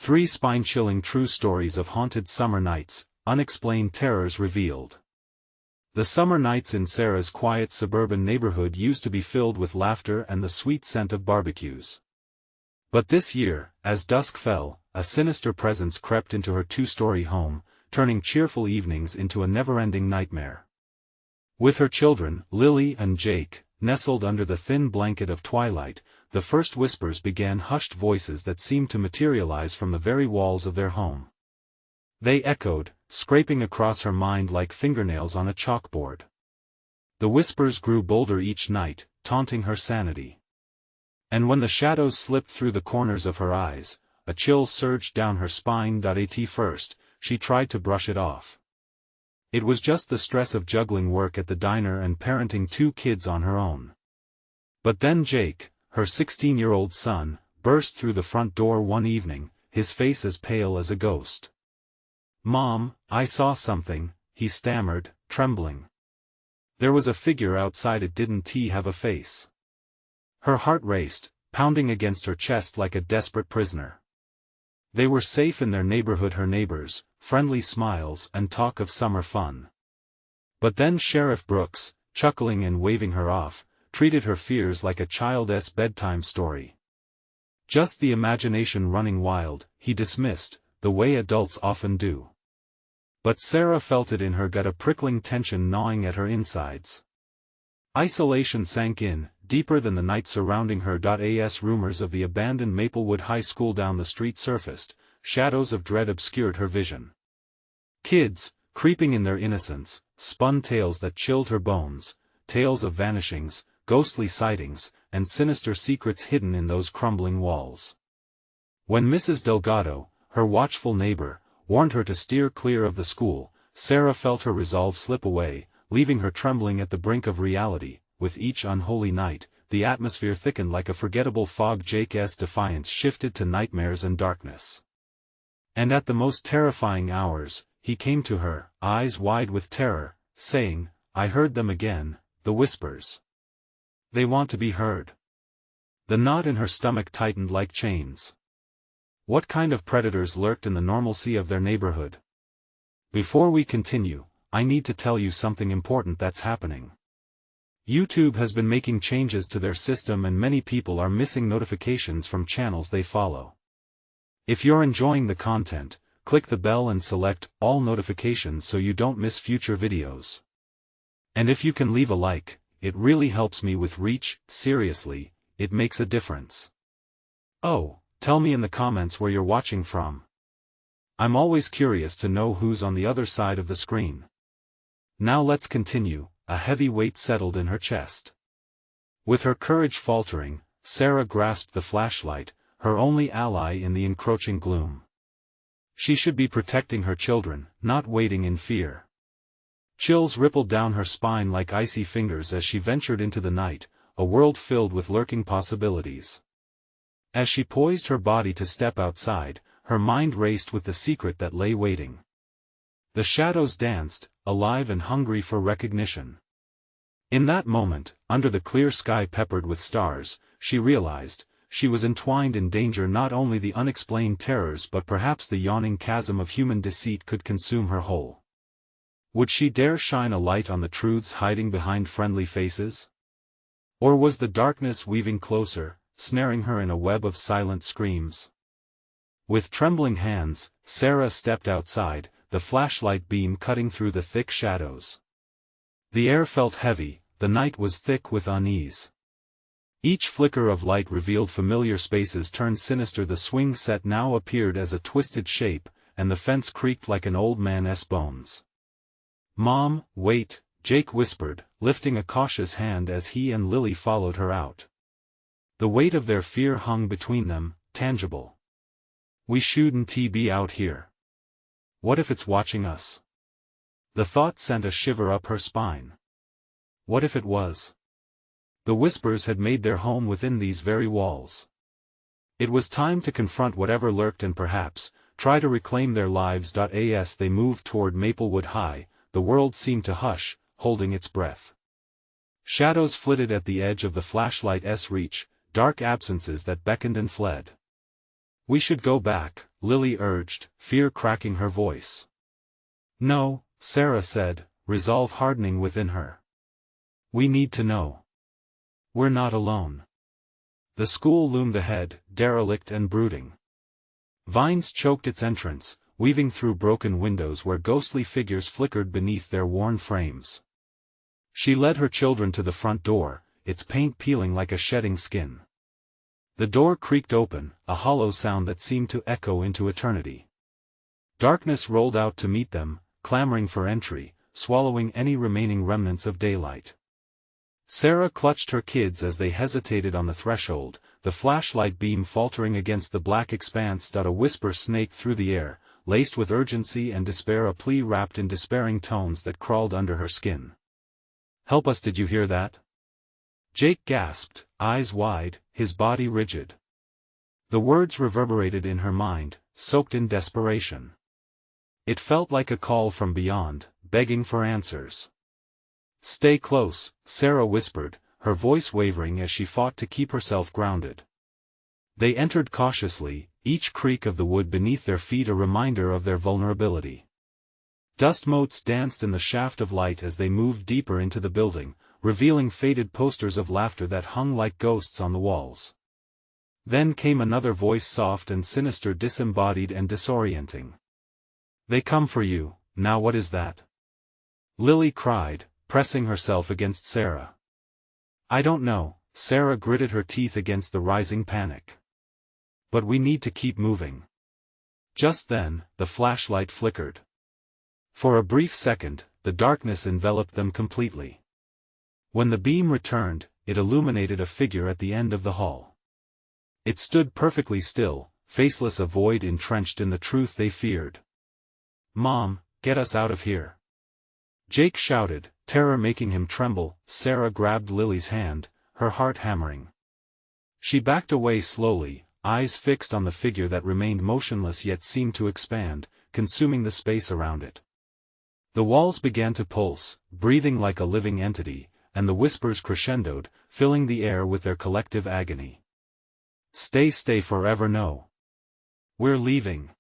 3 spine-chilling true stories of haunted summer nights, unexplained terrors revealed. The summer nights in Sarah's quiet suburban neighborhood used to be filled with laughter and the sweet scent of barbecues. But this year, as dusk fell, a sinister presence crept into her 2-story home, turning cheerful evenings into a never-ending nightmare. With her children, Lily and Jake, nestled under the thin blanket of twilight, the first whispers began, hushed voices that seemed to materialize from the very walls of their home. They echoed, scraping across her mind like fingernails on a chalkboard. The whispers grew bolder each night, taunting her sanity. And when the shadows slipped through the corners of her eyes, a chill surged down her spine. At first, she tried to brush it off. It was just the stress of juggling work at the diner and parenting 2 kids on her own. But then Jake, her 16-year-old son, burst through the front door one evening, his face as pale as a ghost. "Mom, I saw something," he stammered, trembling. There was a figure outside. It didn't have a face. Her heart raced, pounding against her chest like a desperate prisoner. They were safe in their neighborhood, her neighbors, friendly smiles and talk of summer fun. But then Sheriff Brooks, chuckling and waving her off, treated her fears like a child's bedtime story. Just the imagination running wild, he dismissed, the way adults often do. But Sarah felt it in her gut, a prickling tension gnawing at her insides. Isolation sank in, deeper than the night surrounding her. As rumors of the abandoned Maplewood High School down the street surfaced, shadows of dread obscured her vision. Kids, creeping in their innocence, spun tales that chilled her bones, tales of vanishings, ghostly sightings, and sinister secrets hidden in those crumbling walls. When Mrs. Delgado, her watchful neighbor, warned her to steer clear of the school, Sarah felt her resolve slip away, leaving her trembling at the brink of reality. With each unholy night, the atmosphere thickened like a forgettable fog. Jake's defiance shifted to nightmares and darkness. And at the most terrifying hours, he came to her, eyes wide with terror, saying, "I heard them again, the whispers. They want to be heard." The knot in her stomach tightened like chains. What kind of predators lurked in the normalcy of their neighborhood? Before we continue, I need to tell you something important that's happening. YouTube has been making changes to their system and many people are missing notifications from channels they follow. If you're enjoying the content, click the bell and select all notifications so you don't miss future videos. And if you can leave a like, it really helps me with reach. Seriously, it makes a difference. Oh, tell me in the comments where you're watching from. I'm always curious to know who's on the other side of the screen. Now let's continue. A heavy weight settled in her chest. With her courage faltering, Sarah grasped the flashlight, her only ally in the encroaching gloom. She should be protecting her children, not waiting in fear. Chills rippled down her spine like icy fingers as she ventured into the night, a world filled with lurking possibilities. As she poised her body to step outside, her mind raced with the secret that lay waiting. The shadows danced, alive and hungry for recognition. In that moment, under the clear sky peppered with stars, she realized, she was entwined in danger. Not only the unexplained terrors but perhaps the yawning chasm of human deceit could consume her whole. Would she dare shine a light on the truths hiding behind friendly faces? Or was the darkness weaving closer, snaring her in a web of silent screams? With trembling hands, Sarah stepped outside, the flashlight beam cutting through the thick shadows. The air felt heavy, the night was thick with unease. Each flicker of light revealed familiar spaces turned sinister. The swing set now appeared as a twisted shape, and the fence creaked like an old man's bones. "Mom, wait," Jake whispered, lifting a cautious hand as he and Lily followed her out. The weight of their fear hung between them, tangible. "We shouldn't be out here. What if it's watching us?" The thought sent a shiver up her spine. What if it was? The whispers had made their home within these very walls. It was time to confront whatever lurked and perhaps try to reclaim their lives. As they moved toward Maplewood High, the world seemed to hush, holding its breath. Shadows flitted at the edge of the flashlight's reach, dark absences that beckoned and fled. "We should go back," Lily urged, fear cracking her voice. No, Sarah said, resolve hardening within her. We need to know. We're not alone. The school loomed ahead, derelict and brooding. Vines choked its entrance, weaving through broken windows where ghostly figures flickered beneath their worn frames. She led her children to the front door, its paint peeling like a shedding skin. The door creaked open, a hollow sound that seemed to echo into eternity. Darkness rolled out to meet them, clamoring for entry, swallowing any remaining remnants of daylight. Sarah clutched her kids as they hesitated on the threshold, the flashlight beam faltering against the black expanse. A whisper snaked through the air, laced with urgency and despair, a plea wrapped in despairing tones that crawled under her skin. Help us, did you hear that? Jake gasped, eyes wide, his body rigid. The words reverberated in her mind, soaked in desperation. It felt like a call from beyond, begging for answers. Stay close, Sarah whispered, her voice wavering as she fought to keep herself grounded. They entered cautiously, each creak of the wood beneath their feet a reminder of their vulnerability. Dust motes danced in the shaft of light as they moved deeper into the building, revealing faded posters of laughter that hung like ghosts on the walls. Then came another voice, soft and sinister, disembodied and disorienting. They come for you, now what is that? Lily cried, pressing herself against Sarah. I don't know, Sarah gritted her teeth against the rising panic. But we need to keep moving. Just then, the flashlight flickered. For a brief second, the darkness enveloped them completely. When the beam returned, it illuminated a figure at the end of the hall. It stood perfectly still, faceless, a void entrenched in the truth they feared. Mom, get us out of here. Jake shouted, terror making him tremble. Sarah grabbed Lily's hand, her heart hammering. She backed away slowly, eyes fixed on the figure that remained motionless yet seemed to expand, consuming the space around it. The walls began to pulse, breathing like a living entity, and the whispers crescendoed, filling the air with their collective agony. Stay forever, no. We're leaving.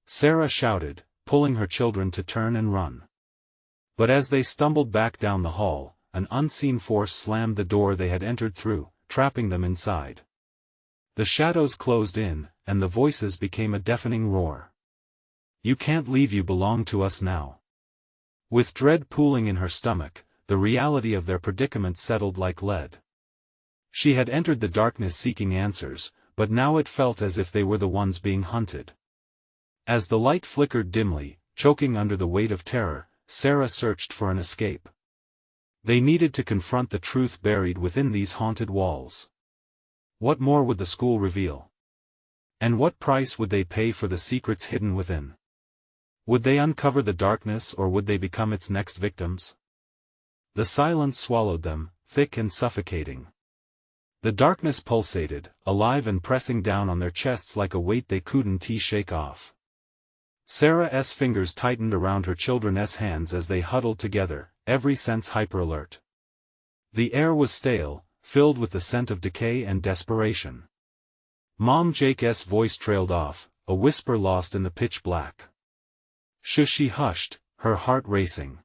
Sarah shouted, pulling her children to turn and run. But as they stumbled back down the hall, an unseen force slammed the door they had entered through, trapping them inside. The shadows closed in, and the voices became a deafening roar. You can't leave, you belong to us now. With dread pooling in her stomach, the reality of their predicament settled like lead. She had entered the darkness seeking answers, but now it felt as if they were the ones being hunted. As the light flickered dimly, choking under the weight of terror, Sarah searched for an escape. They needed to confront the truth buried within these haunted walls. What more would the school reveal? And what price would they pay for the secrets hidden within? Would they uncover the darkness, or would they become its next victims? The silence swallowed them, thick and suffocating. The darkness pulsated, alive and pressing down on their chests like a weight they couldn't shake off. Sarah's fingers tightened around her children's hands as they huddled together, every sense hyper-alert. The air was stale, filled with the scent of decay and desperation. Mom, Jake's voice trailed off, a whisper lost in the pitch black. Shush, she hushed, her heart racing.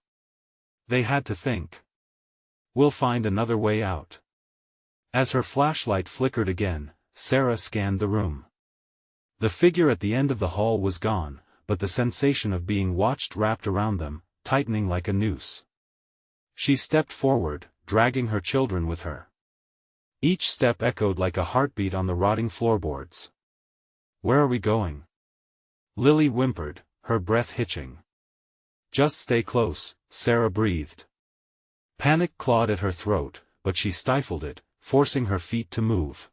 They had to think. We'll find another way out. As her flashlight flickered again, Sarah scanned the room. The figure at the end of the hall was gone, but the sensation of being watched wrapped around them, tightening like a noose. She stepped forward, dragging her children with her. Each step echoed like a heartbeat on the rotting floorboards. Where are we going? Lily whimpered, her breath hitching. Just stay close, Sarah breathed. Panic clawed at her throat, but she stifled it, forcing her feet to move.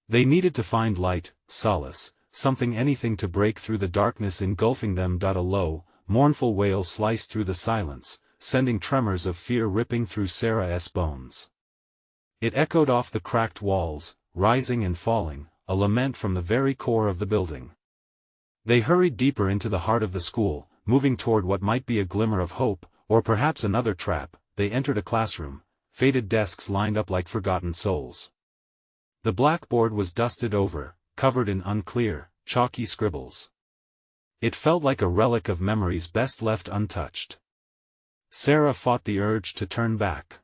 They needed to find light, solace, something, anything to break through the darkness engulfing them. A low, mournful wail sliced through the silence, sending tremors of fear ripping through Sarah's bones. It echoed off the cracked walls, rising and falling, a lament from the very core of the building. They hurried deeper into the heart of the school, moving toward what might be a glimmer of hope, or perhaps another trap. They entered a classroom, faded desks lined up like forgotten souls. The blackboard was dusted over, covered in unclear, chalky scribbles. It felt like a relic of memories best left untouched. Sarah fought the urge to turn back.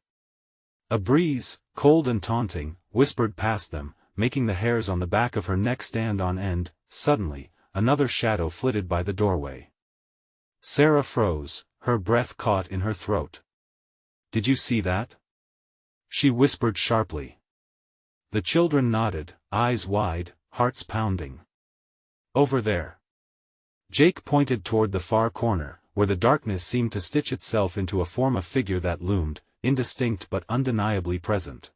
A breeze, cold and taunting, whispered past them, making the hairs on the back of her neck stand on end. Suddenly, another shadow flitted by the doorway. Sarah froze, her breath caught in her throat. "Did you see that?" she whispered sharply. The children nodded, eyes wide, hearts pounding. "Over there." Jake pointed toward the far corner, where the darkness seemed to stitch itself into a form of figure that loomed, indistinct but undeniably present.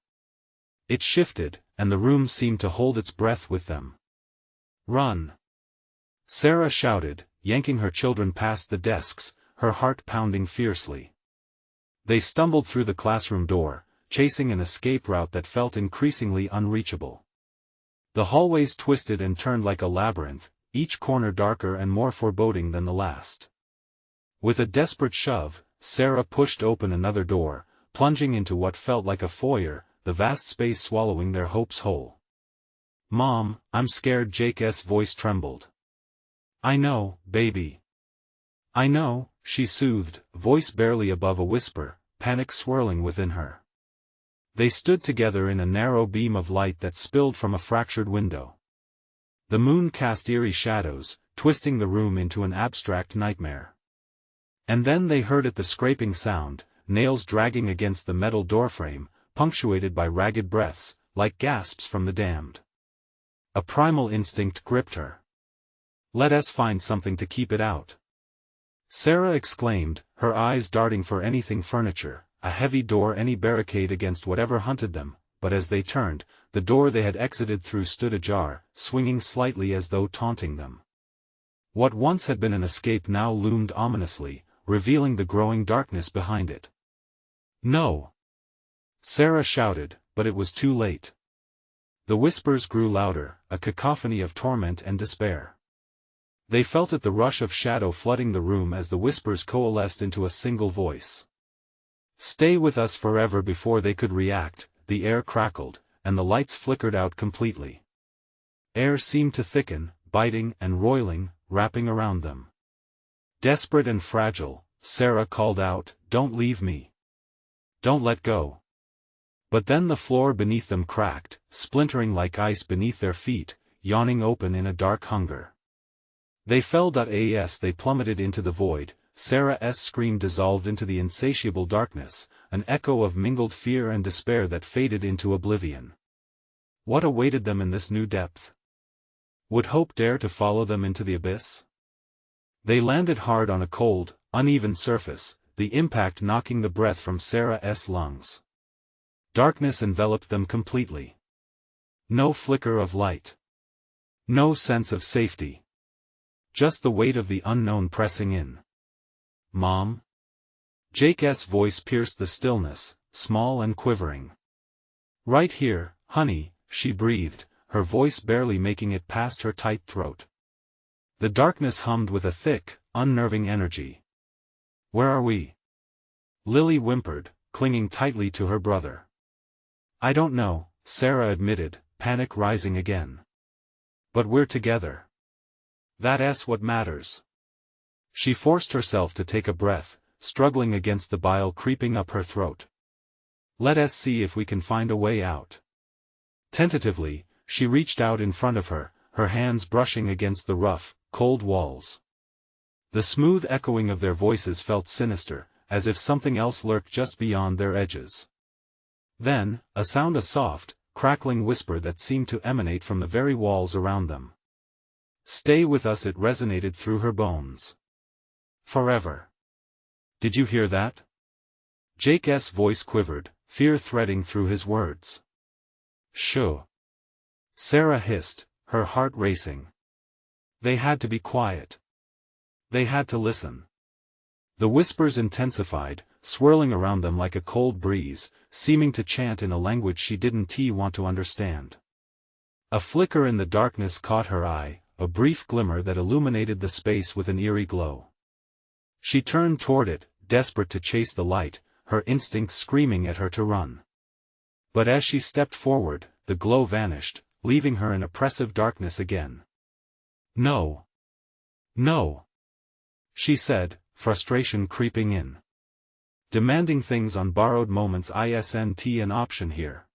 It shifted, and the room seemed to hold its breath with them. "Run!" Sarah shouted, yanking her children past the desks, her heart pounding fiercely. They stumbled through the classroom door, chasing an escape route that felt increasingly unreachable. The hallways twisted and turned like a labyrinth, each corner darker and more foreboding than the last. With a desperate shove, Sarah pushed open another door, plunging into what felt like a foyer, the vast space swallowing their hopes whole. "Mom, I'm scared." Jake's voice trembled. "I know, baby. I know," she soothed, voice barely above a whisper, panic swirling within her. They stood together in a narrow beam of light that spilled from a fractured window. The moon cast eerie shadows, twisting the room into an abstract nightmare. And then they heard it, the scraping sound, nails dragging against the metal doorframe, punctuated by ragged breaths, like gasps from the damned. A primal instinct gripped her. "Let us find something to keep it out," Sarah exclaimed, her eyes darting for anything furniture, a heavy door, any barricade against whatever hunted them. But as they turned, the door they had exited through stood ajar, swinging slightly as though taunting them. What once had been an escape now loomed ominously, revealing the growing darkness behind it. "No!" Sarah shouted, but it was too late. The whispers grew louder, a cacophony of torment and despair. They felt it, the rush of shadow flooding the room as the whispers coalesced into a single voice. "Stay with us forever." Before they could react, the air crackled, and the lights flickered out completely. Air seemed to thicken, biting and roiling, wrapping around them. Desperate and fragile, Sarah called out, "Don't leave me. Don't let go." But then the floor beneath them cracked, splintering like ice beneath their feet, yawning open in a dark hunger. They fell. As they plummeted into the void, Sarah's scream dissolved into the insatiable darkness, an echo of mingled fear and despair that faded into oblivion. What awaited them in this new depth? Would hope dare to follow them into the abyss? They landed hard on a cold, uneven surface, the impact knocking the breath from Sarah's lungs. Darkness enveloped them completely. No flicker of light. No sense of safety. Just the weight of the unknown pressing in. "Mom?" Jake's voice pierced the stillness, small and quivering. "Right here, honey," she breathed, her voice barely making it past her tight throat. The darkness hummed with a thick, unnerving energy. "Where are we?" Lily whimpered, clinging tightly to her brother. "I don't know," Sarah admitted, panic rising again. "But we're together. That's what matters." She forced herself to take a breath, struggling against the bile creeping up her throat. "Let us see if we can find a way out." Tentatively, she reached out in front of her, her hands brushing against the rough, cold walls. The smooth echoing of their voices felt sinister, as if something else lurked just beyond their edges. Then, a soft, crackling whisper that seemed to emanate from the very walls around them. "Stay with us." It resonated through her bones. "Forever." "Did you hear that?" Jake's voice quivered, fear threading through his words. "Shoo," Sarah hissed, her heart racing. They had to be quiet. They had to listen. The whispers intensified, swirling around them like a cold breeze, seeming to chant in a language she didn't want to understand. A flicker in the darkness caught her eye, a brief glimmer that illuminated the space with an eerie glow. She turned toward it, desperate to chase the light, her instincts screaming at her to run. But as she stepped forward, the glow vanished, leaving her in oppressive darkness again. No. No. She said, frustration creeping in. Demanding things on borrowed moments isn't an option here.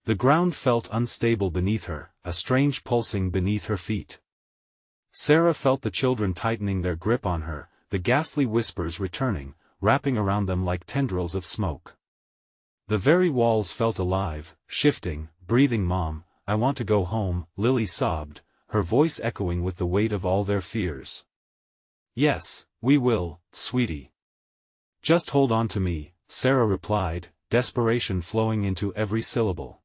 The ground felt unstable beneath her, a strange pulsing beneath her feet. Sarah felt the children tightening their grip on her, the ghastly whispers returning, wrapping around them like tendrils of smoke. The very walls felt alive, shifting, breathing. "Mom, I want to go home," Lily sobbed, her voice echoing with the weight of all their fears. "Yes, we will, sweetie. Just hold on to me," Sarah replied, desperation flowing into every syllable.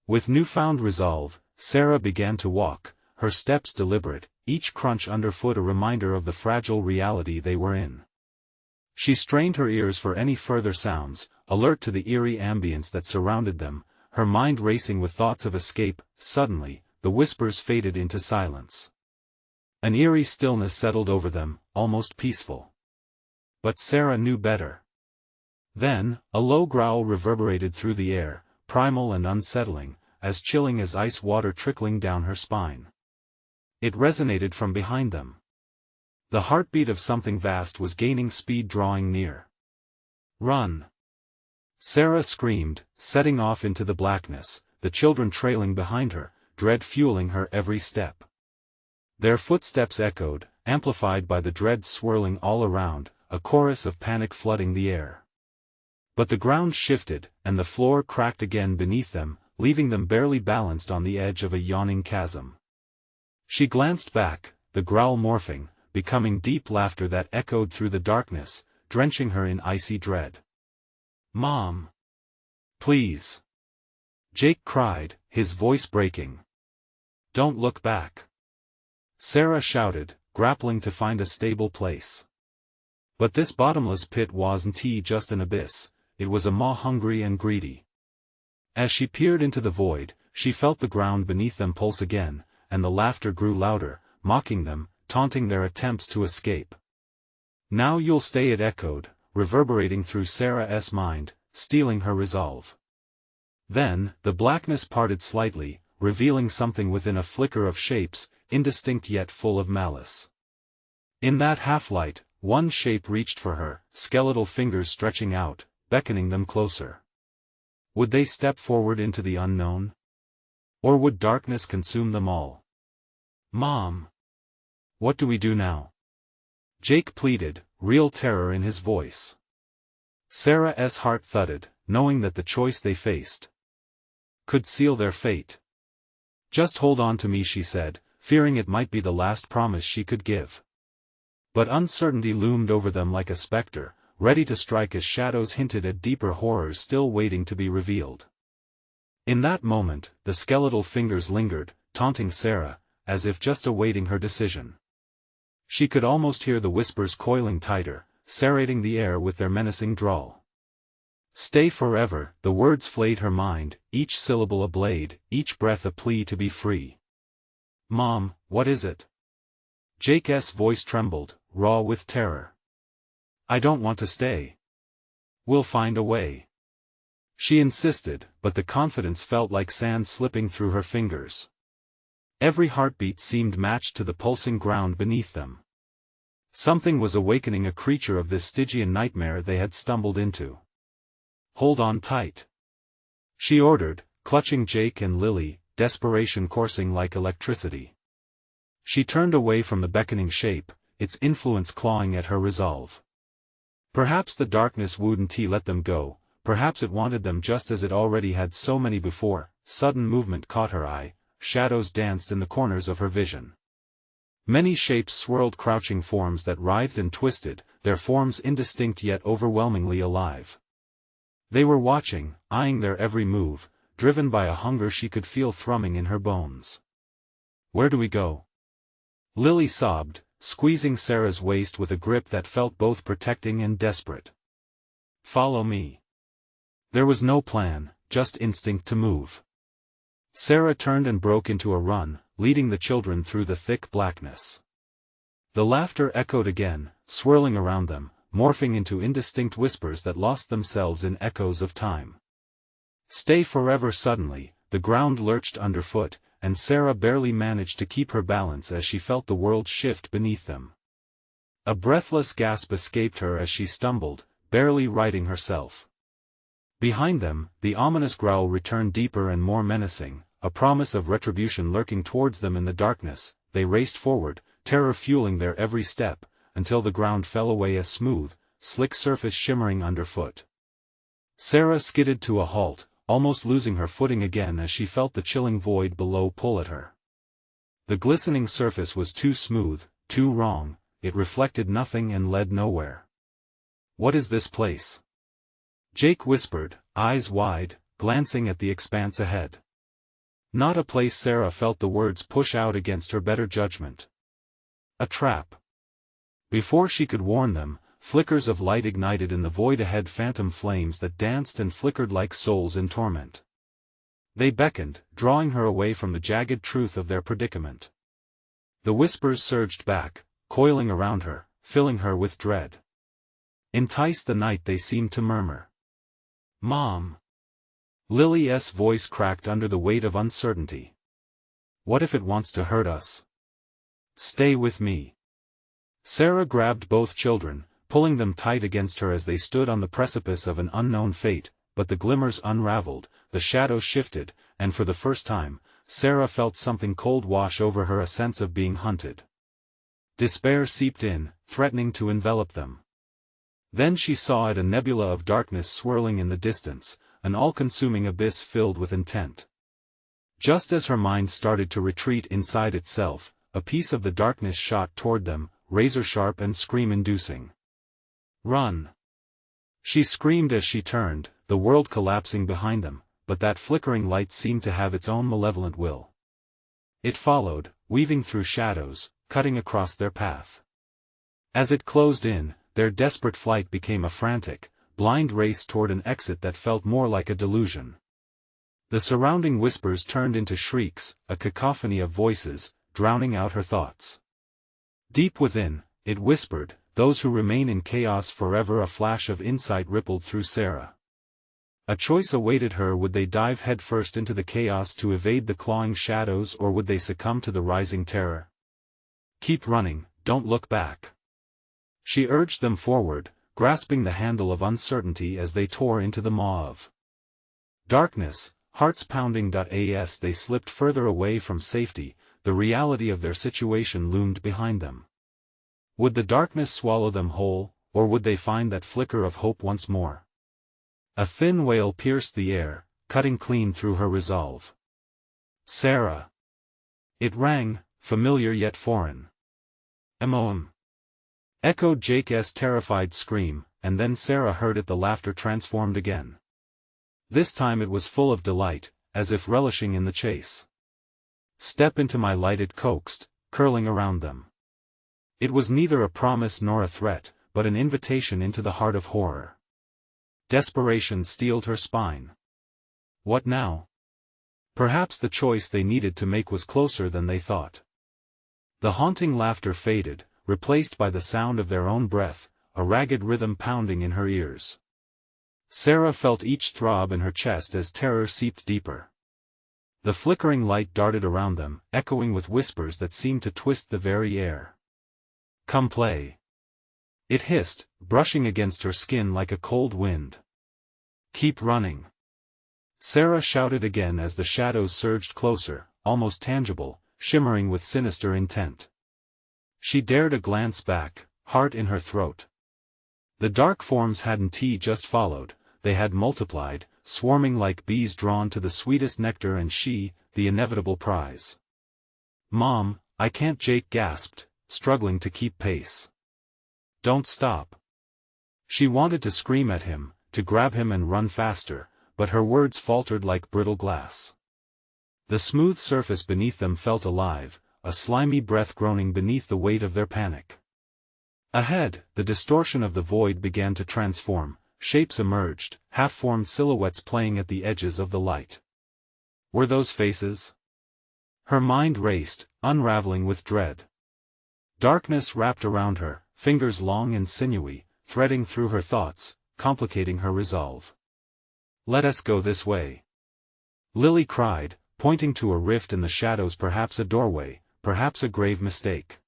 With newfound resolve, Sarah began to walk, her steps deliberate, each crunch underfoot a reminder of the fragile reality they were in. She strained her ears for any further sounds, alert to the eerie ambience that surrounded them, her mind racing with thoughts of escape. Suddenly, the whispers faded into silence. An eerie stillness settled over them, almost peaceful. But Sarah knew better. Then, a low growl reverberated through the air, primal and unsettling, as chilling as ice water trickling down her spine. It resonated from behind them. The heartbeat of something vast was gaining speed, drawing near. "Run!" Sarah screamed, setting off into the blackness, the children trailing behind her, dread fueling her every step. Their footsteps echoed, amplified by the dread swirling all around, a chorus of panic flooding the air. But the ground shifted, and the floor cracked again beneath them, leaving them barely balanced on the edge of a yawning chasm. She glanced back, the growl morphing, becoming deep laughter that echoed through the darkness, drenching her in icy dread. "Mom! Please!" Jake cried, his voice breaking. "Don't look back!" Sarah shouted, grappling to find a stable place. But this bottomless pit wasn't just an abyss, it was a maw hungry and greedy. As she peered into the void, she felt the ground beneath them pulse again, and the laughter grew louder, mocking them, taunting their attempts to escape. "Now you'll stay," it echoed, reverberating through Sarah's mind, stealing her resolve. Then, the blackness parted slightly, revealing something within, a flicker of shapes, indistinct yet full of malice. In that half-light, one shape reached for her, skeletal fingers stretching out, beckoning them closer. Would they step forward into the unknown? Or would darkness consume them all? "Mom! What do we do now?" Jake pleaded, real terror in his voice. Sarah's heart thudded, knowing that the choice they faced could seal their fate. "Just hold on to me," she said, fearing it might be the last promise she could give. But uncertainty loomed over them like a specter, ready to strike as shadows hinted at deeper horrors still waiting to be revealed. In that moment, the skeletal fingers lingered, taunting Sarah, as if just awaiting her decision. She could almost hear the whispers coiling tighter, serrating the air with their menacing drawl. "Stay forever," the words flayed her mind, each syllable a blade, each breath a plea to be free. "Mom, what is it?" Jake's voice trembled, raw with terror. "I don't want to stay. We'll find a way." She insisted, but the confidence felt like sand slipping through her fingers. Every heartbeat seemed matched to the pulsing ground beneath them. Something was awakening, a creature of this Stygian nightmare they had stumbled into. "Hold on tight," she ordered, clutching Jake and Lily, desperation coursing like electricity. She turned away from the beckoning shape, its influence clawing at her resolve. Perhaps the darkness wouldn't let them go, perhaps it wanted them just as it already had so many before. Sudden movement caught her eye, shadows danced in the corners of her vision. Many shapes swirled, crouching forms that writhed and twisted, their forms indistinct yet overwhelmingly alive. They were watching, eyeing their every move, driven by a hunger she could feel thrumming in her bones. "Where do we go?" Lily sobbed, squeezing Sarah's waist with a grip that felt both protecting and desperate. "Follow me." There was no plan, just instinct to move. Sarah turned and broke into a run, leading the children through the thick blackness. The laughter echoed again, swirling around them, morphing into indistinct whispers that lost themselves in echoes of time. "Stay forever." Suddenly, the ground lurched underfoot, and Sarah barely managed to keep her balance as she felt the world shift beneath them. A breathless gasp escaped her as she stumbled, barely righting herself. Behind them, the ominous growl returned deeper and more menacing, a promise of retribution lurking towards them in the darkness. They raced forward, terror fueling their every step, until the ground fell away a smooth, slick surface shimmering underfoot. Sarah skidded to a halt, almost losing her footing again as she felt the chilling void below pull at her. The glistening surface was too smooth, too wrong, it reflected nothing and led nowhere. "What is this place?" Jake whispered, eyes wide, glancing at the expanse ahead. "Not a place." Sarah felt the words push out against her better judgment. "A trap." Before she could warn them, flickers of light ignited in the void ahead, phantom flames that danced and flickered like souls in torment. They beckoned, drawing her away from the jagged truth of their predicament. The whispers surged back, coiling around her, filling her with dread. "Entice the night," they seemed to murmur. "Mom." Lily's voice cracked under the weight of uncertainty. "What if it wants to hurt us?" "Stay with me." Sarah grabbed both children, pulling them tight against her as they stood on the precipice of an unknown fate, but the glimmers unraveled, the shadows shifted, and for the first time, Sarah felt something cold wash over her, a sense of being hunted. Despair seeped in, threatening to envelop them. Then she saw it, a nebula of darkness swirling in the distance, an all-consuming abyss filled with intent. Just as her mind started to retreat inside itself, a piece of the darkness shot toward them, razor-sharp and scream-inducing. "Run!" She screamed as she turned, the world collapsing behind them, but that flickering light seemed to have its own malevolent will. It followed, weaving through shadows, cutting across their path. As it closed in, their desperate flight became a frantic, blind race toward an exit that felt more like a delusion. The surrounding whispers turned into shrieks, a cacophony of voices, drowning out her thoughts. Deep within, it whispered, "Those who remain in chaos forever." A flash of insight rippled through Sarah. A choice awaited her: would they dive headfirst into the chaos to evade the clawing shadows, or would they succumb to the rising terror? "Keep running, don't look back." She urged them forward, grasping the handle of uncertainty as they tore into the maw of darkness, hearts pounding. As they slipped further away from safety, the reality of their situation loomed behind them. Would the darkness swallow them whole, or would they find that flicker of hope once more? A thin wail pierced the air, cutting clean through her resolve. "Sarah!" It rang, familiar yet foreign. "Mom!" echoed Jake's terrified scream, and then Sarah heard it. The laughter transformed again. This time it was full of delight, as if relishing in the chase. "Step into my light," it coaxed, curling around them. It was neither a promise nor a threat, but an invitation into the heart of horror. Desperation steeled her spine. What now? Perhaps the choice they needed to make was closer than they thought. The haunting laughter faded, replaced by the sound of their own breath, a ragged rhythm pounding in her ears. Sarah felt each throb in her chest as terror seeped deeper. The flickering light darted around them, echoing with whispers that seemed to twist the very air. "Come play." It hissed, brushing against her skin like a cold wind. "Keep running." Sarah shouted again as the shadows surged closer, almost tangible, shimmering with sinister intent. She dared a glance back, heart in her throat. The dark forms hadn't just followed, they had multiplied, swarming like bees drawn to the sweetest nectar, and she, the inevitable prize. "Mom, I can't," Jake gasped, struggling to keep pace. "Don't stop." She wanted to scream at him, to grab him and run faster, but her words faltered like brittle glass. The smooth surface beneath them felt alive, a slimy breath groaning beneath the weight of their panic. Ahead, the distortion of the void began to transform, shapes emerged, half-formed silhouettes playing at the edges of the light. Were those faces? Her mind raced, unraveling with dread. Darkness wrapped around her, fingers long and sinewy, threading through her thoughts, complicating her resolve. "Let us go this way," Lily cried, pointing to a rift in the shadows, perhaps a doorway, perhaps a grave mistake.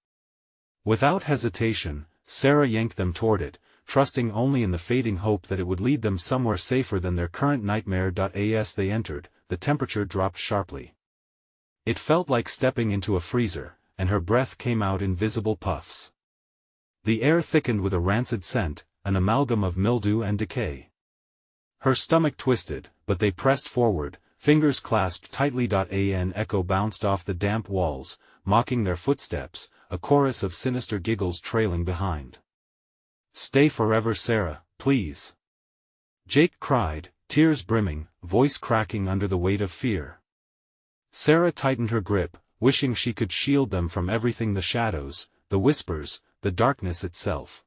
Without hesitation, Sarah yanked them toward it, trusting only in the fading hope that it would lead them somewhere safer than their current nightmare. As they entered, the temperature dropped sharply. It felt like stepping into a freezer, and her breath came out in visible puffs. The air thickened with a rancid scent, an amalgam of mildew and decay. Her stomach twisted, but they pressed forward, fingers clasped tightly. An echo bounced off the damp walls, mocking their footsteps, a chorus of sinister giggles trailing behind. "Stay forever, Sarah, please," Jake cried, tears brimming, voice cracking under the weight of fear. Sarah tightened her grip, wishing she could shield them from everything: the shadows, the whispers, the darkness itself.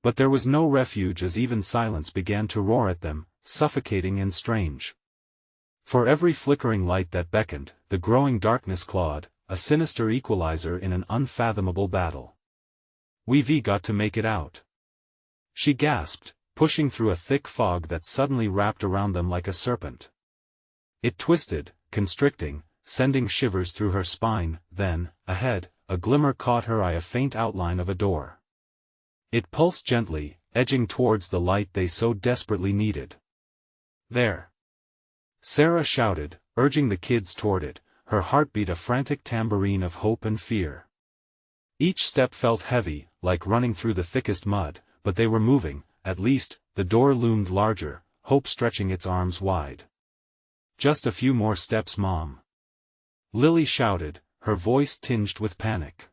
But there was no refuge, as even silence began to roar at them, suffocating and strange. For every flickering light that beckoned, the growing darkness clawed, a sinister equalizer in an unfathomable battle. "We've got to make it out," she gasped, pushing through a thick fog that suddenly wrapped around them like a serpent. It twisted, constricting, sending shivers through her spine. Then, ahead, a glimmer caught her eye, a faint outline of a door. It pulsed gently, edging towards the light they so desperately needed. "There!" Sarah shouted, urging the kids toward it, her heartbeat a frantic tambourine of hope and fear. Each step felt heavy, like running through the thickest mud, but they were moving. At least, the door loomed larger, hope stretching its arms wide. "Just a few more steps, Mom," Lily shouted, her voice tinged with panic.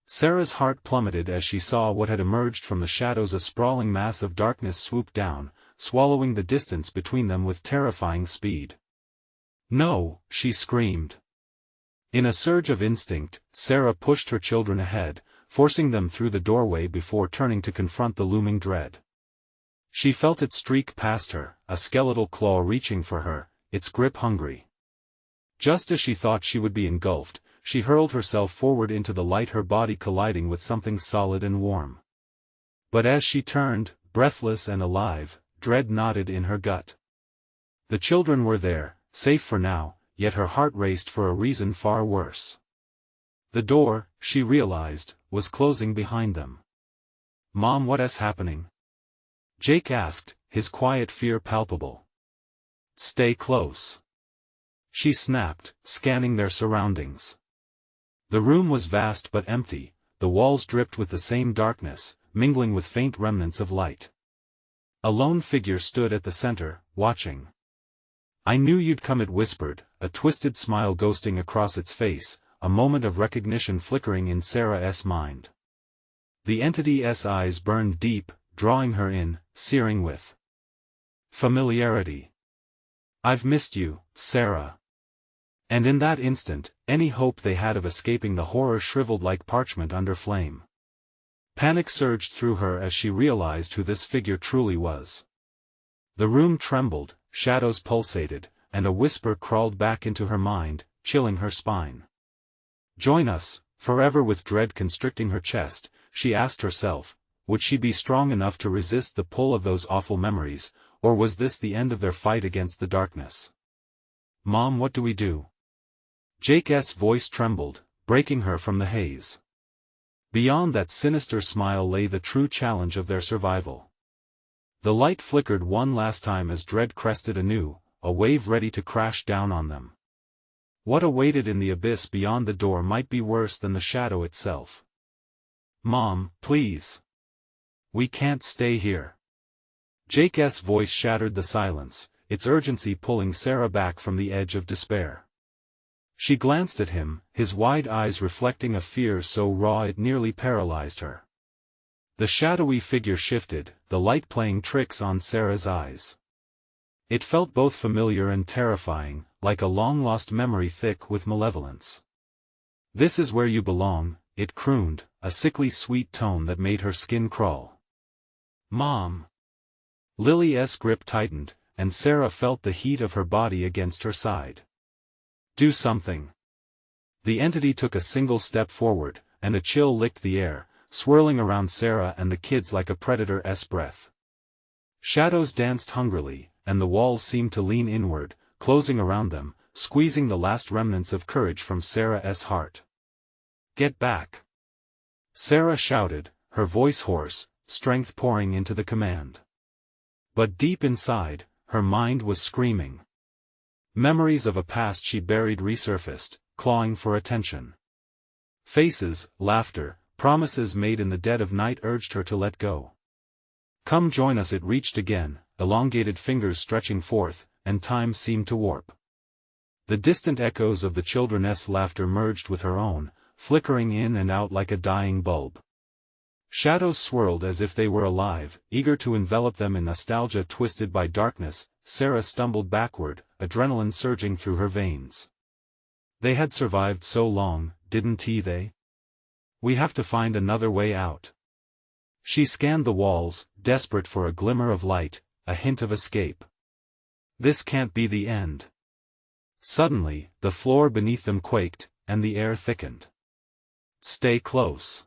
Sarah's heart plummeted as she saw what had emerged from the shadows: a sprawling mass of darkness swooped down, swallowing the distance between them with terrifying speed. "No!" she screamed. In a surge of instinct, Sarah pushed her children ahead, forcing them through the doorway before turning to confront the looming dread. She felt it streak past her, a skeletal claw reaching for her, its grip hungry. Just as she thought she would be engulfed, she hurled herself forward into the light, her body colliding with something solid and warm. But as she turned, breathless and alive, dread knotted in her gut. The children were there, safe for now, yet her heart raced for a reason far worse. The door, she realized, was closing behind them. "Mom, what is happening?" Jake asked, his quiet fear palpable. "Stay close," she snapped, scanning their surroundings. The room was vast but empty, the walls dripped with the same darkness, mingling with faint remnants of light. A lone figure stood at the center, watching. "I knew you'd come," it whispered, a twisted smile ghosting across its face, a moment of recognition flickering in Sarah's mind. The entity's eyes burned deep, drawing her in, searing with familiarity. "I've missed you, Sarah." And in that instant, any hope they had of escaping the horror shriveled like parchment under flame. Panic surged through her as she realized who this figure truly was. The room trembled, shadows pulsated, and a whisper crawled back into her mind, chilling her spine. "Join us, forever." With dread constricting her chest, she asked herself, would she be strong enough to resist the pull of those awful memories, or was this the end of their fight against the darkness? "Mom, what do we do?" Jake's voice trembled, breaking her from the haze. Beyond that sinister smile lay the true challenge of their survival. The light flickered one last time as dread crested anew, a wave ready to crash down on them. What awaited in the abyss beyond the door might be worse than the shadow itself. "Mom, please. We can't stay here." Jake's voice shattered the silence, its urgency pulling Sarah back from the edge of despair. She glanced at him, his wide eyes reflecting a fear so raw it nearly paralyzed her. The shadowy figure shifted, the light playing tricks on Sarah's eyes. It felt both familiar and terrifying, like a long-lost memory thick with malevolence. "This is where you belong," it crooned, a sickly sweet tone that made her skin crawl. "Mom." Lily's grip tightened, and Sarah felt the heat of her body against her side. "Do something." The entity took a single step forward, and a chill licked the air, swirling around Sarah and the kids like a predator's breath. Shadows danced hungrily, and the walls seemed to lean inward, closing around them, squeezing the last remnants of courage from Sarah's heart. "Get back!" Sarah shouted, her voice hoarse, strength pouring into the command. But deep inside, her mind was screaming. Memories of a past she buried resurfaced, clawing for attention. Faces, laughter, promises made in the dead of night urged her to let go. "Come join us," it reached again, elongated fingers stretching forth, and time seemed to warp. The distant echoes of the children's laughter merged with her own, flickering in and out like a dying bulb. Shadows swirled as if they were alive, eager to envelop them in nostalgia twisted by darkness. Sarah stumbled backward, adrenaline surging through her veins. They had survived so long, didn't they? We have to find another way out. She scanned the walls, desperate for a glimmer of light, a hint of escape. This can't be the end. Suddenly, the floor beneath them quaked, and the air thickened. "Stay close."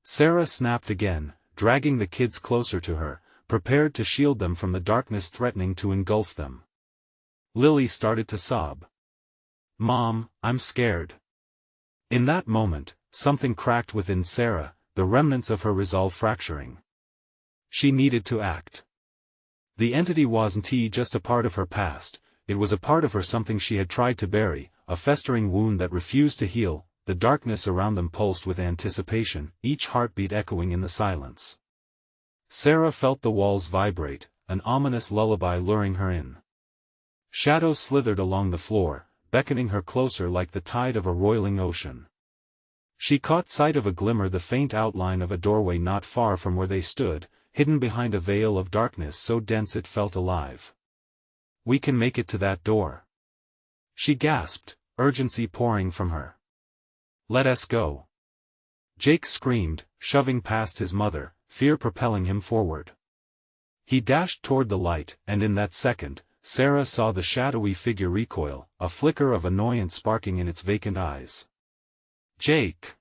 Sarah snapped again, dragging the kids closer to her, prepared to shield them from the darkness threatening to engulf them. Lily started to sob. "Mom, I'm scared." In that moment, something cracked within Sarah, the remnants of her resolve fracturing. She needed to act. The entity wasn't just a part of her past, it was a part of her, something she had tried to bury, a festering wound that refused to heal. The darkness around them pulsed with anticipation, each heartbeat echoing in the silence. Sarah felt the walls vibrate, an ominous lullaby luring her in. Shadows slithered along the floor, beckoning her closer like the tide of a roiling ocean. She caught sight of a glimmer, the faint outline of a doorway not far from where they stood, hidden behind a veil of darkness so dense it felt alive. "We can make it to that door," she gasped, urgency pouring from her. "Let us go." Jake screamed, shoving past his mother, fear propelling him forward. He dashed toward the light, and in that second, Sarah saw the shadowy figure recoil, a flicker of annoyance sparking in its vacant eyes. "Jake!"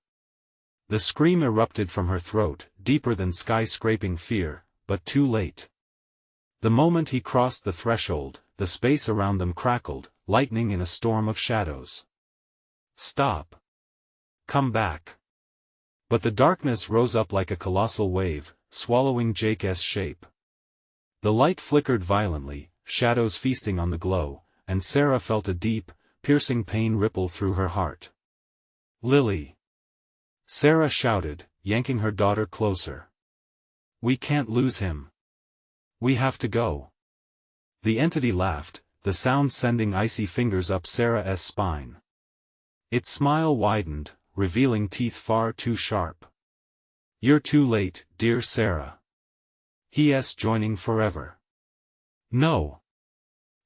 The scream erupted from her throat, deeper than skyscraping fear, but too late. The moment he crossed the threshold, the space around them crackled, lightning in a storm of shadows. "Stop! Come back!" But the darkness rose up like a colossal wave, swallowing Jake's shape. The light flickered violently, shadows feasting on the glow, and Sarah felt a deep, piercing pain ripple through her heart. "Lily!" Sarah shouted, yanking her daughter closer. "We can't lose him. We have to go." The entity laughed, the sound sending icy fingers up Sarah's spine. Its smile widened, revealing teeth far too sharp. "You're too late, dear Sarah. He's joining forever." "No."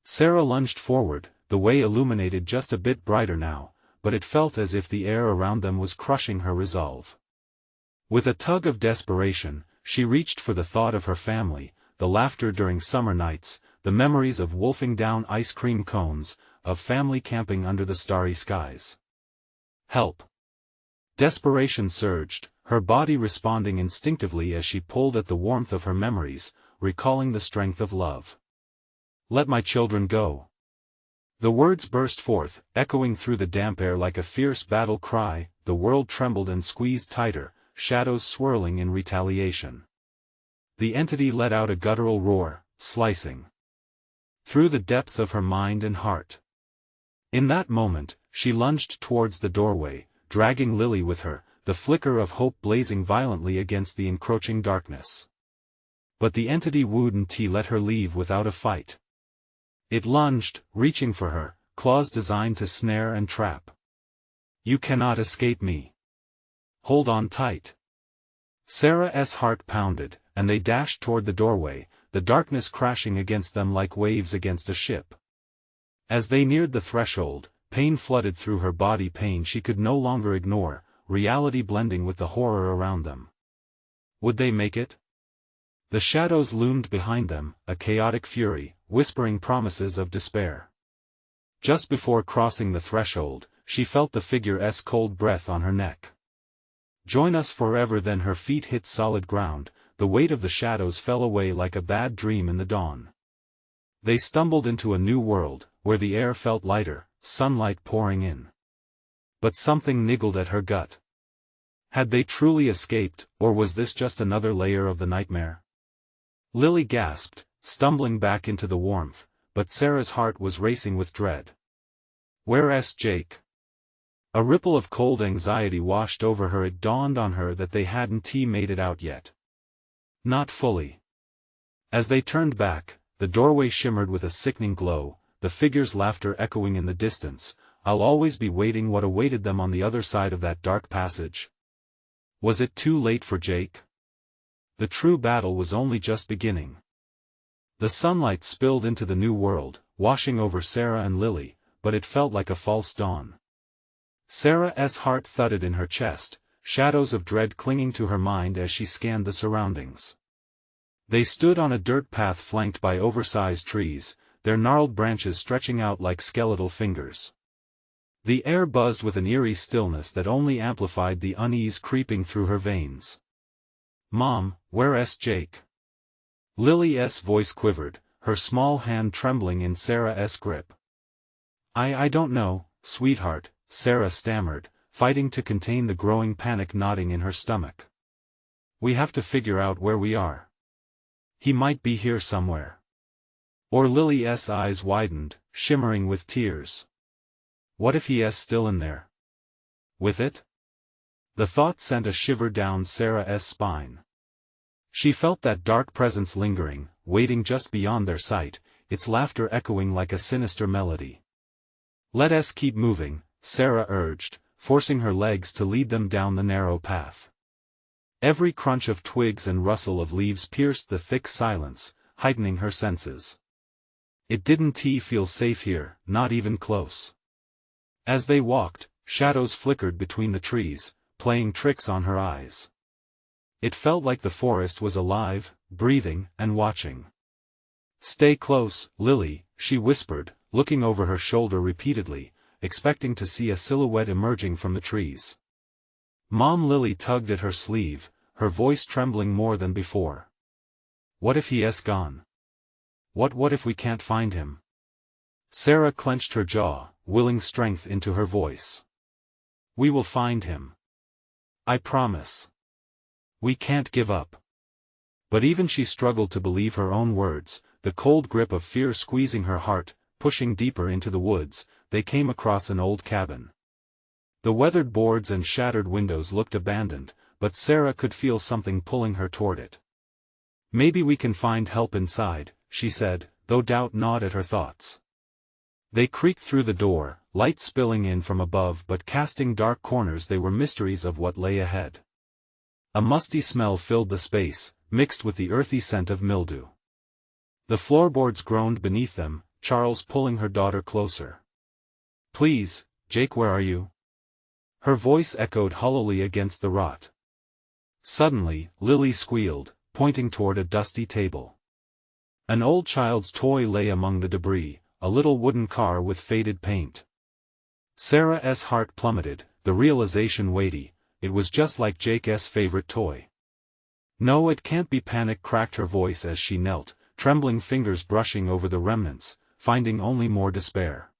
Sarah lunged forward, the way illuminated just a bit brighter now, but it felt as if the air around them was crushing her resolve. With a tug of desperation, she reached for the thought of her family, the laughter during summer nights, the memories of wolfing down ice cream cones, of family camping under the starry skies. "Help!" Desperation surged, her body responding instinctively as she pulled at the warmth of her memories, recalling the strength of love. "Let my children go." The words burst forth, echoing through the damp air like a fierce battle cry. The world trembled and squeezed tighter, shadows swirling in retaliation. The entity let out a guttural roar, slicing through the depths of her mind and heart. In that moment, she lunged towards the doorway, dragging Lily with her, the flicker of hope blazing violently against the encroaching darkness. But the entity wouldn't let her leave without a fight. It lunged, reaching for her, claws designed to snare and trap. "You cannot escape me. Hold on tight." Sarah's heart pounded, and they dashed toward the doorway, the darkness crashing against them like waves against a ship. As they neared the threshold, pain flooded through her body, pain she could no longer ignore, reality blending with the horror around them. Would they make it? The shadows loomed behind them, a chaotic fury, whispering promises of despair. Just before crossing the threshold, she felt the figure's cold breath on her neck. "Join us forever." Then her feet hit solid ground, the weight of the shadows fell away like a bad dream in the dawn. They stumbled into a new world, where the air felt lighter, sunlight pouring in. But something niggled at her gut. Had they truly escaped, or was this just another layer of the nightmare? Lily gasped, stumbling back into the warmth, but Sarah's heart was racing with dread. Where's Jake? A ripple of cold anxiety washed over her. It dawned on her that they hadn't made it out yet. Not fully. As they turned back, the doorway shimmered with a sickening glow, the figure's laughter echoing in the distance. I'll always be waiting. What awaited them on the other side of that dark passage? Was it too late for Jake? The true battle was only just beginning. The sunlight spilled into the new world, washing over Sarah and Lily, but it felt like a false dawn. Sarah's heart thudded in her chest, shadows of dread clinging to her mind as she scanned the surroundings. They stood on a dirt path flanked by oversized trees, their gnarled branches stretching out like skeletal fingers. The air buzzed with an eerie stillness that only amplified the unease creeping through her veins. Mom, where's Jake? Lily's voice quivered, her small hand trembling in Sarah's grip. I don't know, sweetheart, Sarah stammered, fighting to contain the growing panic knotting in her stomach. We have to figure out where we are. He might be here somewhere. Or Lily's eyes widened, shimmering with tears. What if he is still in there? With it? The thought sent a shiver down Sarah's spine. She felt that dark presence lingering, waiting just beyond their sight, its laughter echoing like a sinister melody. Let us keep moving, Sarah urged, forcing her legs to lead them down the narrow path. Every crunch of twigs and rustle of leaves pierced the thick silence, heightening her senses. It didn't feel safe here, not even close. As they walked, shadows flickered between the trees, playing tricks on her eyes. It felt like the forest was alive, breathing, and watching. Stay close, Lily, she whispered, looking over her shoulder repeatedly, expecting to see a silhouette emerging from the trees. Mom Lily tugged at her sleeve, her voice trembling more than before. What if he is gone? What if we can't find him? Sarah clenched her jaw, willing strength into her voice. We will find him. I promise. We can't give up. But even she struggled to believe her own words, the cold grip of fear squeezing her heart. Pushing deeper into the woods, they came across an old cabin. The weathered boards and shattered windows looked abandoned, but Sarah could feel something pulling her toward it. Maybe we can find help inside, she said, though doubt gnawed at her thoughts. They creaked through the door, light spilling in from above but casting dark corners. They were mysteries of what lay ahead. A musty smell filled the space, mixed with the earthy scent of mildew. The floorboards groaned beneath them, Charles pulling her daughter closer. Please, Jake, where are you? Her voice echoed hollowly against the rot. Suddenly, Lily squealed, pointing toward a dusty table. An old child's toy lay among the debris, a little wooden car with faded paint. Sarah's heart plummeted, the realization weighty. It was just like Jake's favorite toy. No, it can't be. Panic cracked her voice as she knelt, trembling fingers brushing over the remnants, finding only more despair.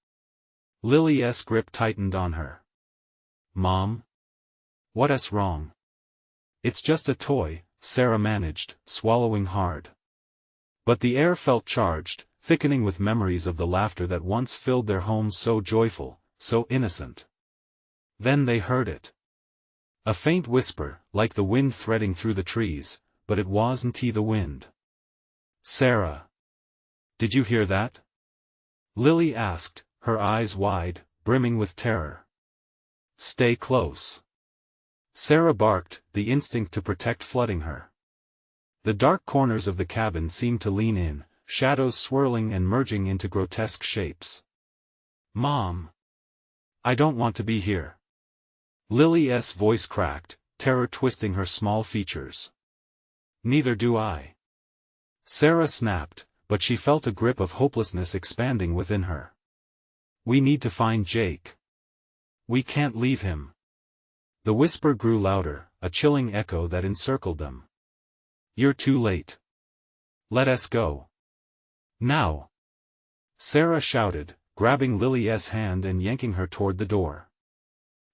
Lily's grip tightened on her. Mom? What's wrong? It's just a toy, Sarah managed, swallowing hard. But the air felt charged, thickening with memories of the laughter that once filled their home, so joyful, so innocent. Then they heard it. A faint whisper, like the wind threading through the trees, but it wasn't the wind. Sarah. Did you hear that? Lily asked, her eyes wide, brimming with terror. Stay close. Sarah barked, the instinct to protect flooding her. The dark corners of the cabin seemed to lean in, shadows swirling and merging into grotesque shapes. Mom! I don't want to be here. Lily's voice cracked, terror twisting her small features. Neither do I. Sarah snapped, but she felt a grip of hopelessness expanding within her. We need to find Jake. We can't leave him. The whisper grew louder, a chilling echo that encircled them. You're too late. Let us go. Now. Sarah shouted, grabbing Lily's hand and yanking her toward the door.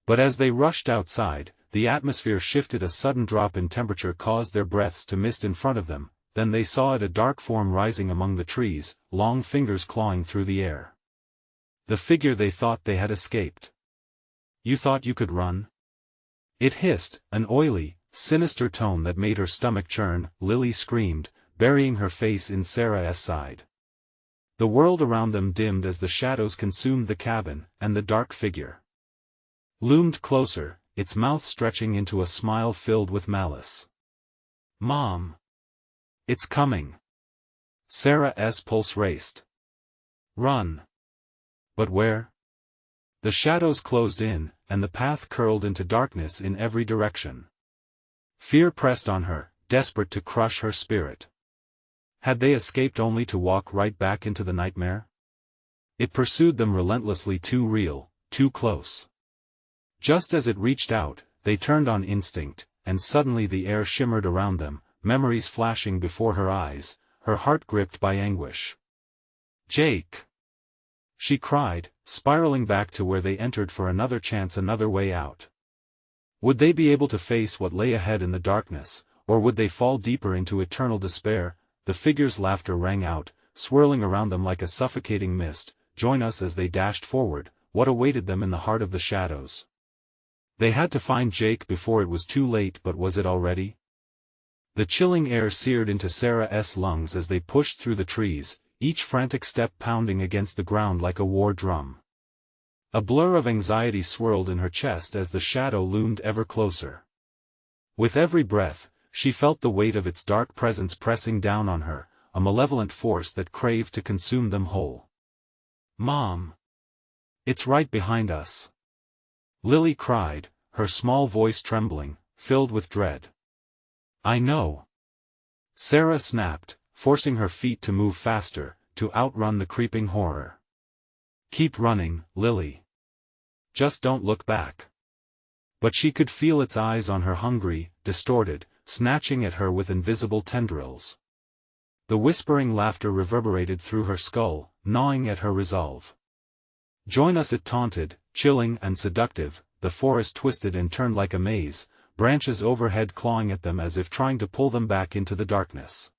But as they rushed outside, the atmosphere shifted. A sudden drop in temperature caused their breaths to mist in front of them. Then they saw it, a dark form rising among the trees, long fingers clawing through the air. The figure they thought they had escaped. "You thought you could run?" It hissed, an oily, sinister tone that made her stomach churn. Lily screamed, burying her face in Sarah's side. The world around them dimmed as the shadows consumed the cabin, and the dark figure loomed closer, its mouth stretching into a smile filled with malice. "Mom! It's coming!" Sarah's pulse raced. "Run!" But where? The shadows closed in, and the path curled into darkness in every direction. Fear pressed on her, desperate to crush her spirit. Had they escaped only to walk right back into the nightmare? It pursued them relentlessly, too real, too close. Just as it reached out, they turned on instinct, and suddenly the air shimmered around them, memories flashing before her eyes, her heart gripped by anguish. "Jake!" she cried, spiraling back to where they entered for another chance, another way out. Would they be able to face what lay ahead in the darkness, or would they fall deeper into eternal despair? The figure's laughter rang out, swirling around them like a suffocating mist. Join us. As they dashed forward, what awaited them in the heart of the shadows? They had to find Jake before it was too late, but was it already? The chilling air seared into Sarah's lungs as they pushed through the trees, each frantic step pounding against the ground like a war drum. A blur of anxiety swirled in her chest as the shadow loomed ever closer. With every breath, she felt the weight of its dark presence pressing down on her, a malevolent force that craved to consume them whole. "Mom! It's right behind us!" Lily cried, her small voice trembling, filled with dread. "I know!" Sarah snapped, forcing her feet to move faster, to outrun the creeping horror. "Keep running, Lily. Just don't look back." But she could feel its eyes on her, hungry, distorted, snatching at her with invisible tendrils. The whispering laughter reverberated through her skull, gnawing at her resolve. "Join us," it taunted, chilling and seductive. The forest twisted and turned like a maze, branches overhead clawing at them as if trying to pull them back into the darkness.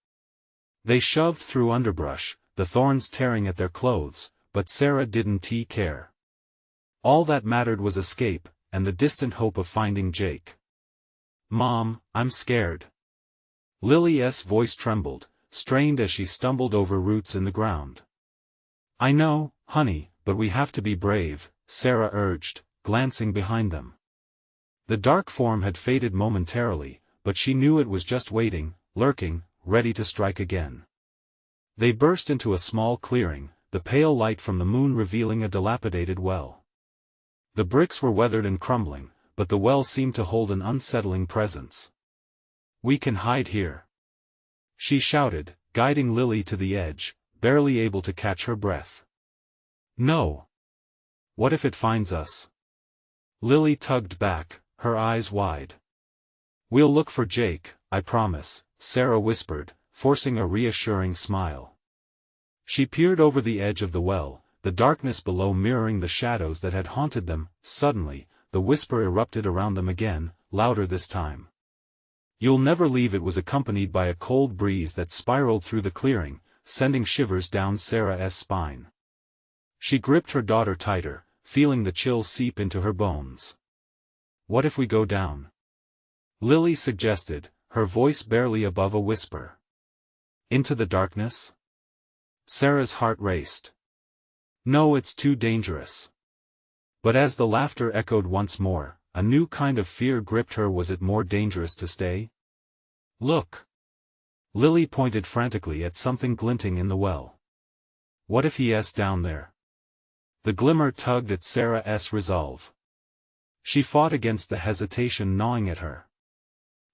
They shoved through underbrush, the thorns tearing at their clothes, but Sarah didn't care. All that mattered was escape, and the distant hope of finding Jake. "Mom, I'm scared." Lily's voice trembled, strained as she stumbled over roots in the ground. "I know, honey, but we have to be brave," Sarah urged, glancing behind them. The dark form had faded momentarily, but she knew it was just waiting, lurking, ready to strike again. They burst into a small clearing, the pale light from the moon revealing a dilapidated well. The bricks were weathered and crumbling, but the well seemed to hold an unsettling presence. "We can hide here," she shouted, guiding Lily to the edge, barely able to catch her breath. "No. What if it finds us?" Lily tugged back, her eyes wide. "We'll look for Jake, I promise," Sarah whispered, forcing a reassuring smile. She peered over the edge of the well, the darkness below mirroring the shadows that had haunted them. Suddenly, the whisper erupted around them again, louder this time. "You'll never leave." It was accompanied by a cold breeze that spiraled through the clearing, sending shivers down Sarah's spine. She gripped her daughter tighter, feeling the chill seep into her bones. "What if we go down?" Lily suggested, her voice barely above a whisper. "Into the darkness?" Sarah's heart raced. "No, it's too dangerous." But as the laughter echoed once more, a new kind of fear gripped her. Was it more dangerous to stay? "Look!" Lily pointed frantically at something glinting in the well. "What if he's down there?" The glimmer tugged at Sarah's resolve. She fought against the hesitation gnawing at her.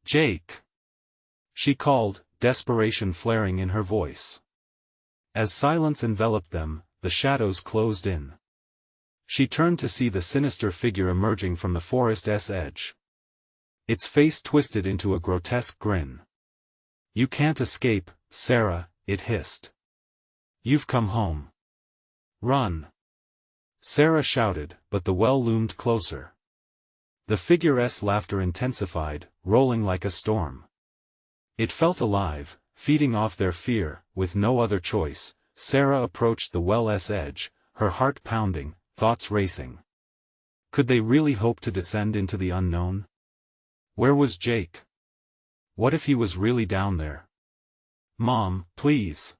"Jake!" she called, desperation flaring in her voice. As silence enveloped them, the shadows closed in. She turned to see the sinister figure emerging from the forest's edge. Its face twisted into a grotesque grin. "You can't escape, Sarah," it hissed. "You've come home. Run." Sarah shouted, but the well loomed closer. The figure's laughter intensified, rolling like a storm. It felt alive, feeding off their fear. With no other choice, Sarah approached the well's edge, her heart pounding, thoughts racing. Could they really hope to descend into the unknown? Where was Jake? What if he was really down there? Mom, please!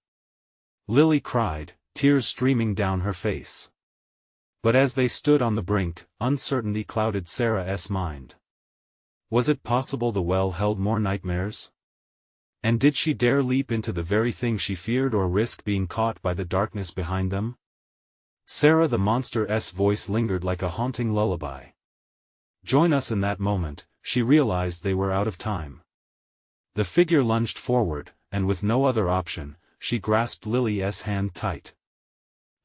Lily cried, tears streaming down her face. But as they stood on the brink, uncertainty clouded Sarah's mind. Was it possible the well held more nightmares? And did she dare leap into the very thing she feared or risk being caught by the darkness behind them? Sarah the monster's voice lingered like a haunting lullaby. Join us in that moment, she realized they were out of time. The figure lunged forward, and with no other option, she grasped Lily's hand tight.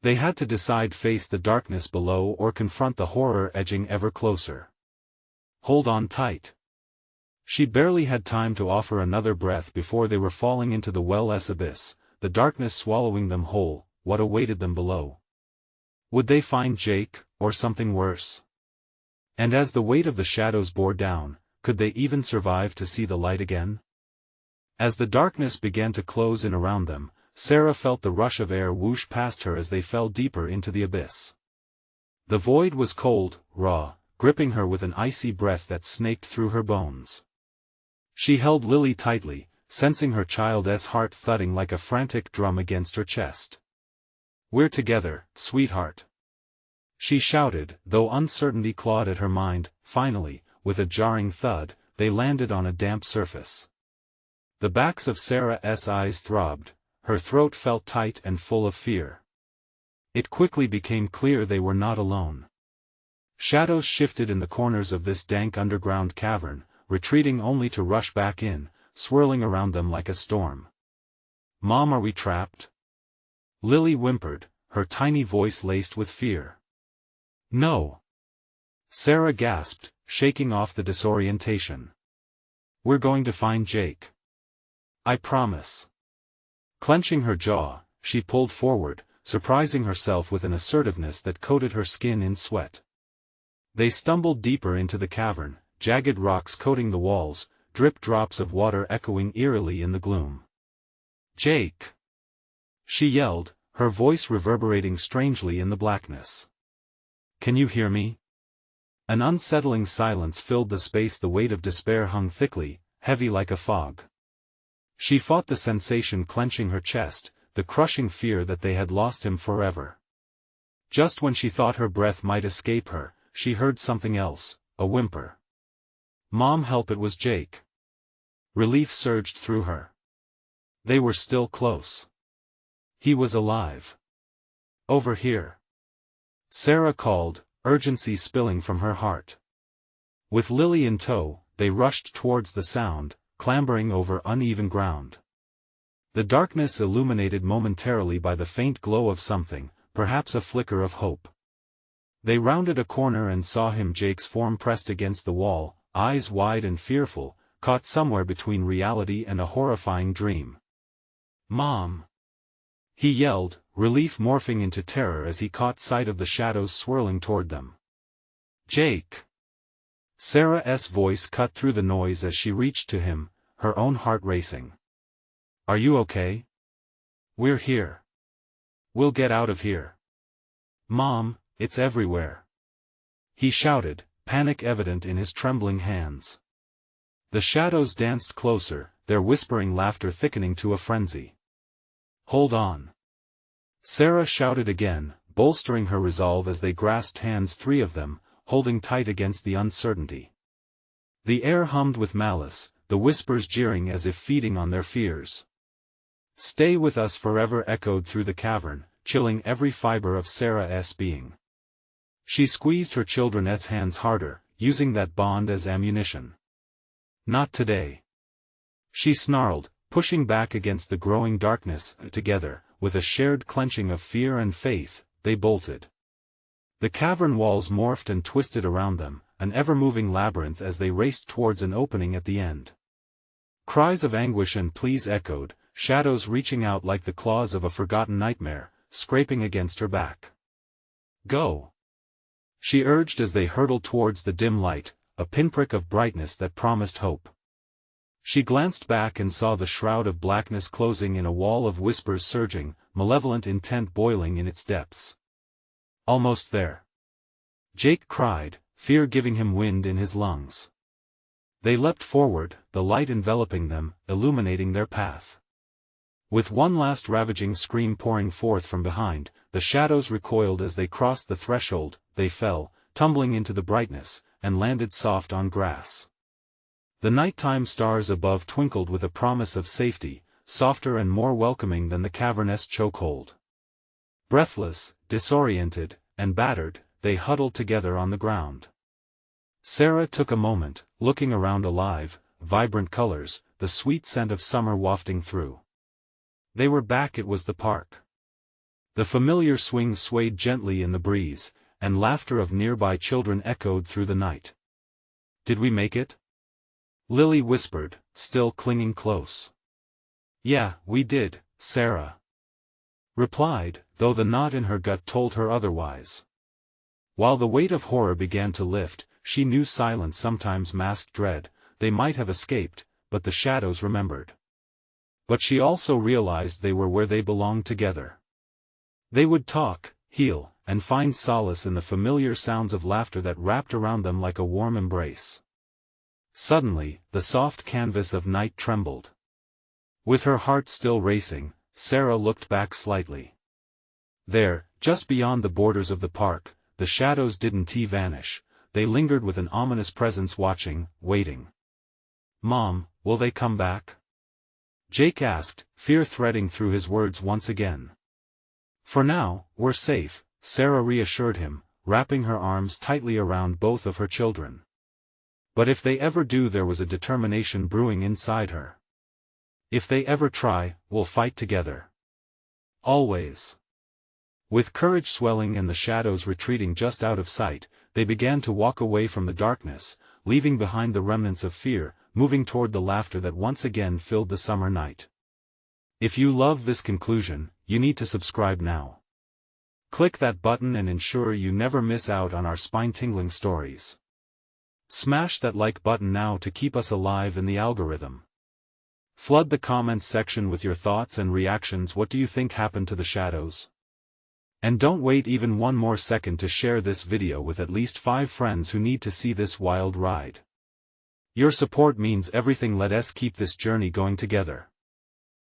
They had to decide: face the darkness below or confront the horror edging ever closer. Hold on tight. She barely had time to offer another breath before they were falling into the well's abyss, the darkness swallowing them whole. What awaited them below? Would they find Jake, or something worse? And as the weight of the shadows bore down, could they even survive to see the light again? As the darkness began to close in around them, Sarah felt the rush of air whoosh past her as they fell deeper into the abyss. The void was cold, raw, gripping her with an icy breath that snaked through her bones. She held Lily tightly, sensing her child's heart thudding like a frantic drum against her chest. "We're together, sweetheart," she shouted, though uncertainty clawed at her mind. Finally, with a jarring thud, they landed on a damp surface. The backs of Sarah's eyes throbbed, her throat felt tight and full of fear. It quickly became clear they were not alone. Shadows shifted in the corners of this dank underground cavern, retreating only to rush back in, swirling around them like a storm. "Mom, are we trapped?" Lily whimpered, her tiny voice laced with fear. "No," Sarah gasped, shaking off the disorientation. "We're going to find Jake. I promise." Clenching her jaw, she pulled forward, surprising herself with an assertiveness that coated her skin in sweat. They stumbled deeper into the cavern, jagged rocks coating the walls, drip drops of water echoing eerily in the gloom. "Jake!" she yelled, her voice reverberating strangely in the blackness. "Can you hear me?" An unsettling silence filled the space. The weight of despair hung thickly, heavy like a fog. She fought the sensation clenching her chest, the crushing fear that they had lost him forever. Just when she thought her breath might escape her, she heard something else, a whimper. "Mom, help, it was Jake." Relief surged through her. They were still close. He was alive. "Over here," Sarah called, urgency spilling from her heart. With Lily in tow, they rushed towards the sound, clambering over uneven ground. The darkness illuminated momentarily by the faint glow of something, perhaps a flicker of hope. They rounded a corner and saw him, Jake's form pressed against the wall, eyes wide and fearful, caught somewhere between reality and a horrifying dream. "Mom!" he yelled, relief morphing into terror as he caught sight of the shadows swirling toward them. "Jake!" Sarah's voice cut through the noise as she reached to him, her own heart racing. "Are you okay?" "We're here. We'll get out of here." "Mom, it's everywhere," he shouted, panic evident in his trembling hands. The shadows danced closer, their whispering laughter thickening to a frenzy. "Hold on," Sarah shouted again, bolstering her resolve as they grasped hands, three of them, holding tight against the uncertainty. The air hummed with malice, the whispers jeering as if feeding on their fears. "Stay with us forever," echoed through the cavern, chilling every fiber of Sarah's being. She squeezed her children's hands harder, using that bond as ammunition. "Not today," she snarled, pushing back against the growing darkness. Together, with a shared clenching of fear and faith, they bolted. The cavern walls morphed and twisted around them, an ever-moving labyrinth as they raced towards an opening at the end. Cries of anguish and pleas echoed, shadows reaching out like the claws of a forgotten nightmare, scraping against her back. "Go!" she urged as they hurtled towards the dim light, a pinprick of brightness that promised hope. She glanced back and saw the shroud of blackness closing in, a wall of whispers surging, malevolent intent boiling in its depths. Almost there. Jake cried, fear giving him wind in his lungs. They leapt forward, the light enveloping them, illuminating their path. With one last ravaging scream pouring forth from behind, the shadows recoiled as they crossed the threshold. They fell, tumbling into the brightness, and landed soft on grass. The nighttime stars above twinkled with a promise of safety, softer and more welcoming than the cavernous chokehold. Breathless, disoriented, and battered, they huddled together on the ground. Sarah took a moment, looking around, alive, vibrant colors, the sweet scent of summer wafting through. They were back. It was the park. The familiar swing swayed gently in the breeze, and laughter of nearby children echoed through the night. Did we make it? Lily whispered, still clinging close. Yeah, we did, Sarah replied, though the knot in her gut told her otherwise. While the weight of horror began to lift, she knew silence sometimes masked dread. They might have escaped, but the shadows remembered. But she also realized they were where they belonged together. They would talk, heal, and find solace in the familiar sounds of laughter that wrapped around them like a warm embrace. Suddenly, the soft canvas of night trembled. With her heart still racing, Sarah looked back slightly. There, just beyond the borders of the park, the shadows didn't vanish, they lingered with an ominous presence, watching, waiting. Mom, will they come back? Jake asked, fear threading through his words once again. For now, we're safe, Sarah reassured him, wrapping her arms tightly around both of her children. But if they ever do, there was a determination brewing inside her. If they ever try, we'll fight together. Always. With courage swelling and the shadows retreating just out of sight, they began to walk away from the darkness, leaving behind the remnants of fear, moving toward the laughter that once again filled the summer night. If you love this conclusion, you need to subscribe now. Click that button and ensure you never miss out on our spine-tingling stories. Smash that like button now to keep us alive in the algorithm. Flood the comments section with your thoughts and reactions. What do you think happened to the shadows? And don't wait even one more second to share this video with at least 5 friends who need to see this wild ride. Your support means everything. Let us keep this journey going together.